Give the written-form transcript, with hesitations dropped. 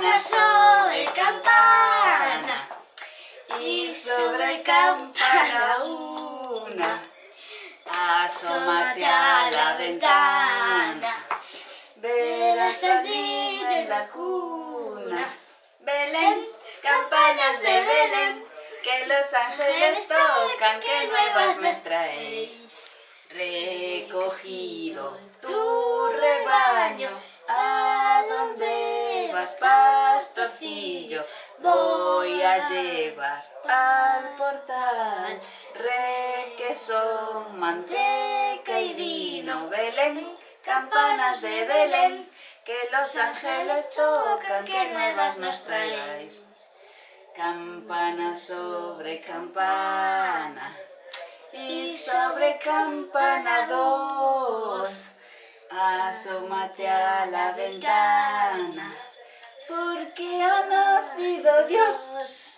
Campana sobre campana, y sobre campana una. Asómate a la ventana, verás al niño en la cuna. Belén, campanas de Belén, que los ángeles tocan, que nuevas me traéis. Recogido tu rebaño, ¿a dónde vas, pastorcillo? Voy a llevar al portal requesón, manteca y vino. Belén, campanas de Belén, que los ángeles tocan, que nuevas nos traéis. Campana sobre campana, y sobre campana dos. Asómate a la ventana, porque ha nacido Dios.